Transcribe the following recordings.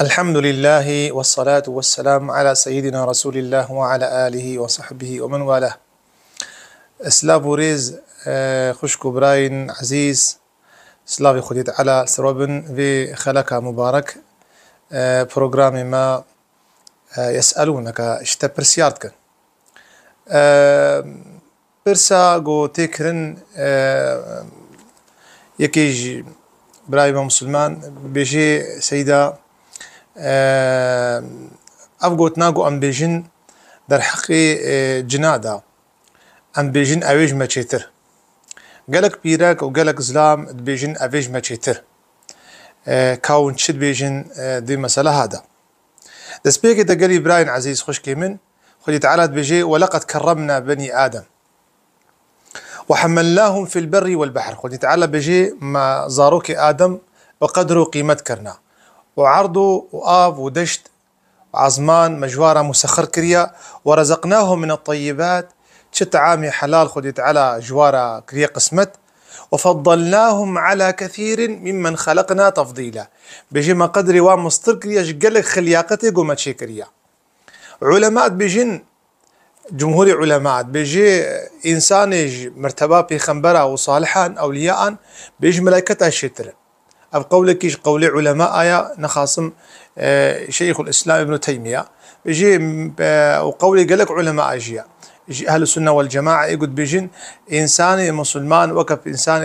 الحمد لله والصلاة والسلام على سيدنا رسول الله وعلى آله وصحبه ومن والاه. سلاف ريز خشكو براين عزيز سلافي خديت على سروبن في خلقها مبارك بروجرام ما يسألونك اشتا برسيارتك برسا جو تكرن يكيج براي مسلمان بيجي سيدة أفقوت ناقو أم بيجن در حقي جنادا أم بيجن أويج ما تشيتر قالك بيراك وقالك زلام بيجن أويج ما تشيتر كاون تشد بيجن دي مسألة هذا دس بيكي دا قالي براين عزيز خشكي من خدي تعالى بيجي ولقد كرمنا بني آدم وحملناهم في البر والبحر خدي تعالى بيجي ما زاروك آدم وقدروا قيمة كرنا وعرضوا وآب ودشت وعزمان مجوارة مسخر كريا ورزقناهم من الطيبات شت عامي حلال خديت على جوارة كريا قسمت وفضلناهم على كثير ممن خلقنا تفضيلا بيجي ما قدري ومستر كريا جقلك خلياقتي قوم تشي كريا علماء بيجين جمهور علماء بيجي إنسان مرتبة بخنبرة وصالحان أولياء بيجي ملائكة شتر أو قولك قول علماء آية نخاصم شيخ الإسلام ابن تيمية بيجي وقولي قالك علماء أجياء يجي أهل السنة والجماعة يقول بيجين إنسان مسلمان وكف إنسان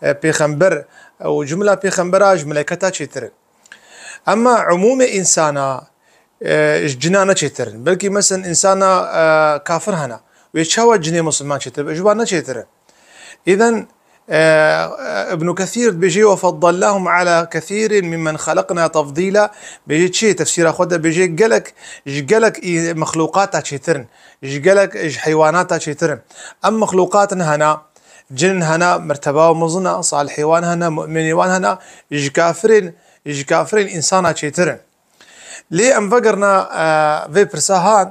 بيخنبر أو جملة بيخنبراج ملائكة شتر أما عموم إنسانا جنانا شتر بلكي مثلا إنسانا كافر هنا ويتشاوى جنيه مسلمان شتر إجوانا شتر إذن ابن كثير بيجي وفضلناهم على كثير ممن خلقنا تفضيلا بيجي شيء تفسير أخوته بيجي قالك مخلوقات شترن قالك حيوانات شترن أم مخلوقاتنا هنا جن هنا مرتبة ومظنة صالحيوان هنا مؤمنيوان هنا كافرين إنسانا شترن ليه أم فقرنا في برساهان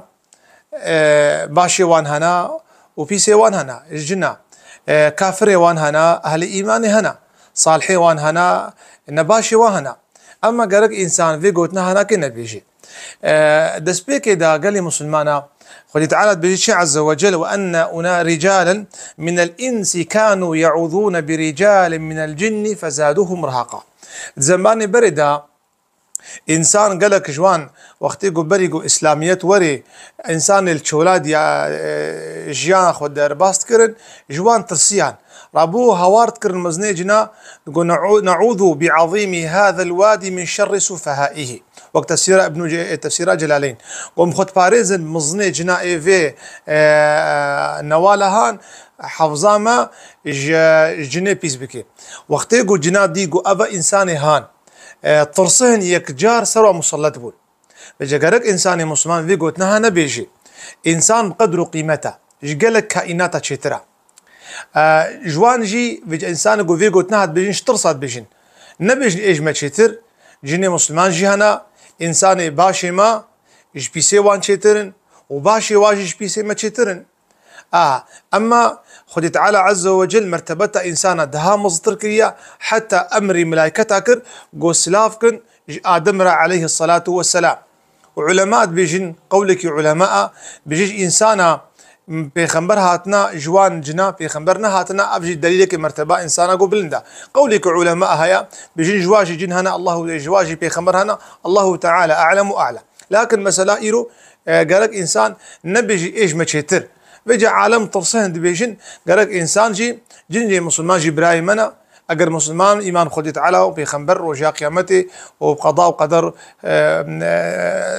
باشيوان هنا وبيسيوان هنا الجنة كافر وان هنا أهل إيمان هنا صالحي وان هنا نباشي وان هنا أما قالك إنسان في قوتنا هنا كنا بيجي دس بيكي دا قال لي مسلمانا خذي تعالى بيجي عز وجل وأن أنا رجالا من الإنس كانوا يعوذون برجال من الجن فزادوهم رهقا زمان بردا إنسان قالك جوان وقت يقول بريقو إسلاميات وري إنسان الشولاد يا جيان خود درباست كرن جوان ترسيان رابو هوارت كرن مزنيجنا نقول نعوذ بعظيم هذا الوادي من شر سفهائه وقت تفسير تفسير جلالين قوم خد باريزن مزنيجنا في نوالهان حفظاما جني بيس بكي وقت يقول جنا ديقو أبا إنساني هان ترسهن يكجار سروا مسلط بول بيجي قالك إنسان مسلمان في قوتنا هنا بيجي إنسان بقدر قيمته قالك كائنات شترا جوان جي بيجي إنسان يقول في قوتنا بيجي شترصات بيجين نبيجي إيش ما شتر جيني مسلمان جي هنا إنسان باشي ما إيش بيسي وان شترن وباشي واجي إيش بيسي ما شترن أما خدي تعالى عز وجل مرتبة إنسان دها مصدر كريا حتى أمري ملائكتك قو سلافكن آدم عليه الصلاة والسلام وعلماء بيجين قولك علماء بيجي إنسانا بيخنبر هاتنا جوان جنا بيخنبرنا هاتنا أبجي دليلك مرتبة إنسانا قو بلندا قولك علماء هيا بيجين جواجي جن هنا الله جواجي بيخنبر هنا الله تعالى أعلم وأعلى لكن مسألة إيرو قالك إنسان نبيجي إيش ما تشتر بيجي عالم ترسهن دبيجن قالك إنسان جي مسلمان جي براي منا أجر مسلمان إيمان خدي تعالى وبيخنبر وجاء قيامته وبقضاء وقدر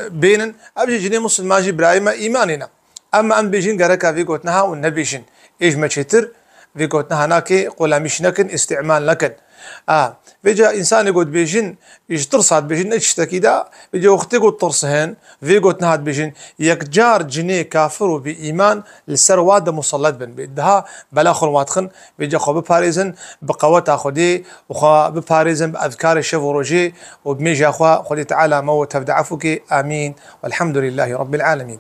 بينن أبجي جني مسلمان جي براي ما إيماننا أما أم بيجين قالك في قوتناها والنبيجن إيش ما تشتر في قوتنا هناك قولا مش نكن استعمال لكن بيجا إنسان يقول بيجين يشترصات بيجين اشتكي دا بيجي وقت يقول ترسهن في قوت نهاد بيجين يكجار جنيه كافر بإيمان للسرواد مصلت بن بيدها بلا خلواتخن بيجي خو بباريزن بقوات أخدي وخو بباريزن بأذكار الشفروجي وبميجي أخو خدي تعالى موت تبدع عفوك آمين والحمد لله رب العالمين.